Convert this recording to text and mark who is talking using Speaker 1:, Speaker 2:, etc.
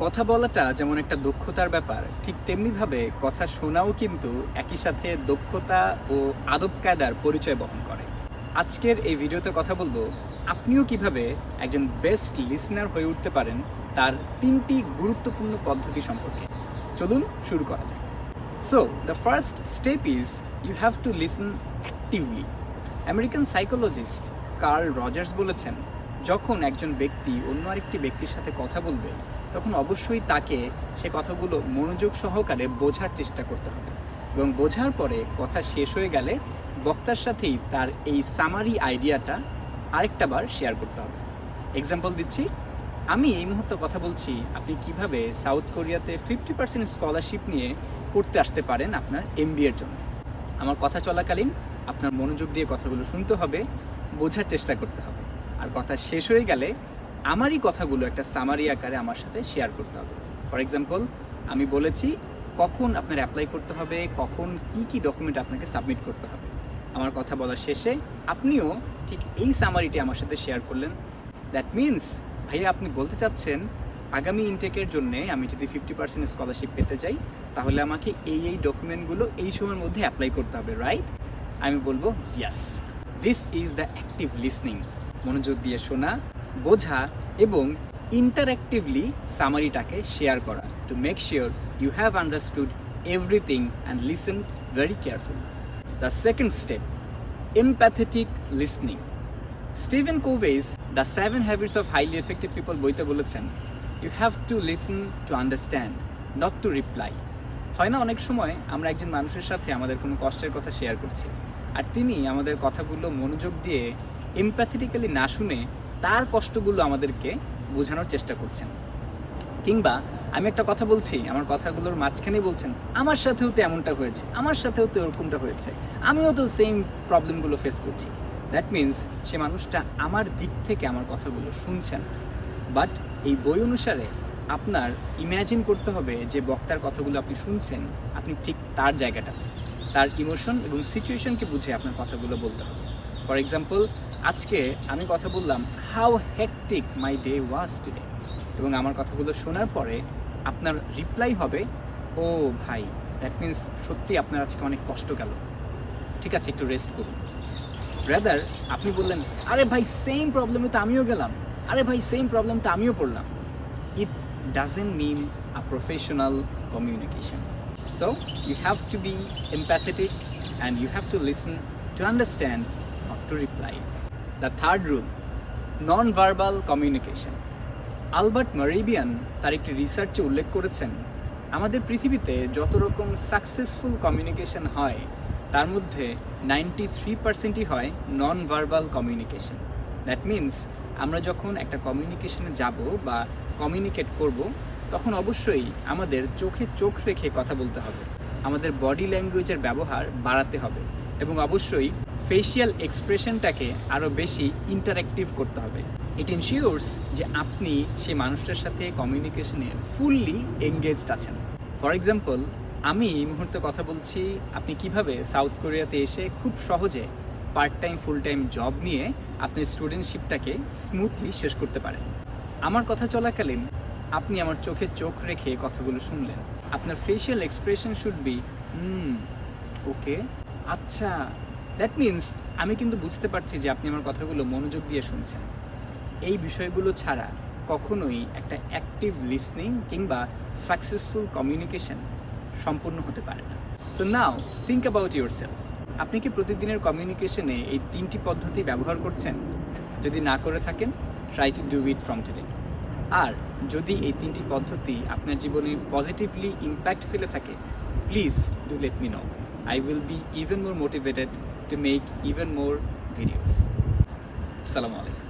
Speaker 1: কথা বলাটা যেমন একটা দক্ষতার ব্যাপার, ঠিক তেমনিভাবে কথা শোনাও কিন্তু একই সাথে দক্ষতা ও আদব কায়দার পরিচয় বহন করে। আজকের এই ভিডিওতে কথা বলবো আপনিও কিভাবে একজন বেস্ট লিসনার হয়ে উঠতে পারেন তার 3টি গুরুত্বপূর্ণ পদ্ধতি সম্পর্কে। চলুন শুরু করা যাক। So the first step is you have to listen actively. American psychologist Carl Rogers বলেছেন, যখন একজন ব্যক্তি অন্য আরেকটি ব্যক্তির সাথে কথা বলবে তখন অবশ্যই তাকে সে কথাগুলো মনোযোগ সহকারে বোঝার চেষ্টা করতে হবে এবং বোঝার পরে কথা শেষ হয়ে গেলে বক্তার সাথেই তার এই সামারি আইডিয়াটা আরেকটা বার শেয়ার করতে হবে। এক্সাম্পল দিচ্ছি, আমি এই মুহূর্তে কথা বলছি আপনি কিভাবে সাউথ কোরিয়াতে 50% স্কলারশিপ নিয়ে পড়তে আসতে পারেন আপনার MBA এর জন্য। আমার কথা চলাকালীন আপনার মনোযোগ দিয়ে কথাগুলো শুনতে হবে, বোঝার চেষ্টা করতে হবে, আর কথা শেষ হয়ে গেলে আমারই কথাগুলো একটা সামারি আকারে আমার সাথে শেয়ার করতে হবে। ফর এক্সাম্পল, আমি বলেছি কখন আপনার অ্যাপ্লাই করতে হবে, কখন কি কি ডকুমেন্ট আপনাকে সাবমিট করতে হবে। আমার কথা বলার শেষে আপনিও ঠিক এই সামারিটি আমার সাথে শেয়ার করলেন। দ্যাট মিনস ভাইয়া আপনি বলতে চাচ্ছেন আগামী ইনটেকের জন্য আমি যদি 50% স্কলারশিপ পেতে চাই তাহলে আমাকে এই ডকুমেন্টগুলো এই সময়ের মধ্যে অ্যাপ্লাই করতে হবে, রাইট? আমি বলবো yes, this is the active listening. মনোযোগ দিয়ে শোনা, বোঝা এবং ইন্টারঅ্যাক্টিভলি সামারিটাকে শেয়ার করা to make sure you have understood everything and listened very carefully. The second step, empathetic listening. Stephen Covey's the 7 habits of highly effective people বইতে বলেছেন, you have to listen to understand, not to reply. হয় না অনেক সময় আমরা একজন মানুষের সাথে আমাদের কোনো কষ্টের কথা শেয়ার করছি আর তিনি আমাদের কথাগুলো মনোযোগ দিয়ে এমপ্যাথেটিক্যালি না শুনে তার কষ্টগুলো আমাদেরকে বোঝানোর চেষ্টা করছেন। কিংবা আমি একটা কথা বলছি, আমার কথাগুলোর মাঝখানেই বলছেন আমার সাথেও তো এমনটা হয়েছে, আমার সাথেও তো এরকমটা হয়েছে, আমিও তো সেম প্রবলেমগুলো ফেস করছি। দ্যাট মিনস সে মানুষটা আমার দিক থেকে আমার কথাগুলো শুনছে না। বাট এই বই অনুসারে আপনার ইম্যাজিন করতে হবে যে বক্তার কথাগুলো আপনি শুনছেন, আপনি ঠিক তার জায়গাটাতে, তার ইমোশন এবং সিচুয়েশনকে বুঝে আপনার কথাগুলো বলতে হবে। ফর এক্সাম্পল, আজকে আমি কথা বললাম how hectic my day was today, এবং আমার কথাগুলো শোনার পরে আপনার রিপ্লাই হবে, ও ভাই, দ্যাট মিনস সত্যি আপনার আজকে অনেক কষ্ট গেল, ঠিক আছে একটু রেস্ট করুন। রাদার আপনি বললেন, আরে ভাই সেম প্রবলেমে তো আমিও গেলাম, আরে ভাই সেম প্রবলেম তো আমিও পড়লাম। It doesn't mean a professional communication. So you have to be empathetic and you have to listen to understand, not to reply. The third rule, non-verbal communication. Albert Mehrabian তার একটি রিসার্চে উল্লেখ করেছেন, আমাদের পৃথিবীতে যত রকম সাকসেসফুল কমিউনিকেশন হয় তার মধ্যে 93%ই হয় non verbal communication. That means আমরা যখন একটা কমিউনিকেশনে যাব বা কমিউনিকেট করব তখন অবশ্যই আমাদের চোখে চোখ রেখে কথা বলতে হবে, আমাদের বডি ল্যাঙ্গুয়েজের ব্যবহার বাড়াতে হবে এবং অবশ্যই ফেশিয়াল এক্সপ্রেশনটাকে আরও বেশি ইন্টারঅ্যাক্টিভ করতে হবে। ইট ইনশিওরস যে আপনি সেই মানুষটার সাথে কমিউনিকেশনে ফুললি এঙ্গেজড আছেন। ফর এক্সাম্পল, আমি এই মুহূর্তে কথা বলছি আপনি কিভাবে সাউথ কোরিয়াতে এসে খুব সহজে part time full time job নিয়ে আপনি স্টুডেন্টশিপটাকে স্মুথলি শেষ করতে পারেন। আমার কথা চলাকালীন আপনি আমার চোখে চোখ রেখে কথাগুলো শুনলেন। আপনার ফেশিয়াল এক্সপ্রেশন শুড বি ওকে, আচ্ছা। দ্যাট মিনস আমি কিন্তু বুঝতে পারছি যে আপনি আমার কথাগুলো মনোযোগ দিয়ে শুনছেন। এই বিষয়গুলো ছাড়া কখনোই একটা অ্যাক্টিভ লিসনিং কিংবা সাকসেসফুল কমিউনিকেশন সম্পূর্ণ হতে পারে না। So now think about yourself. আপনি কি প্রতিদিনের কমিউনিকেশনে এই 3টি পদ্ধতি ব্যবহার করছেন? যদি না করে থাকেন, try to do it from today. আর যদি এই 3টি পদ্ধতি আপনার জীবনে পজিটিভলি ইম্প্যাক্ট ফেলে থাকে, please do let me no. I will be even more motivated to make even more videos. Assalamu alaikum.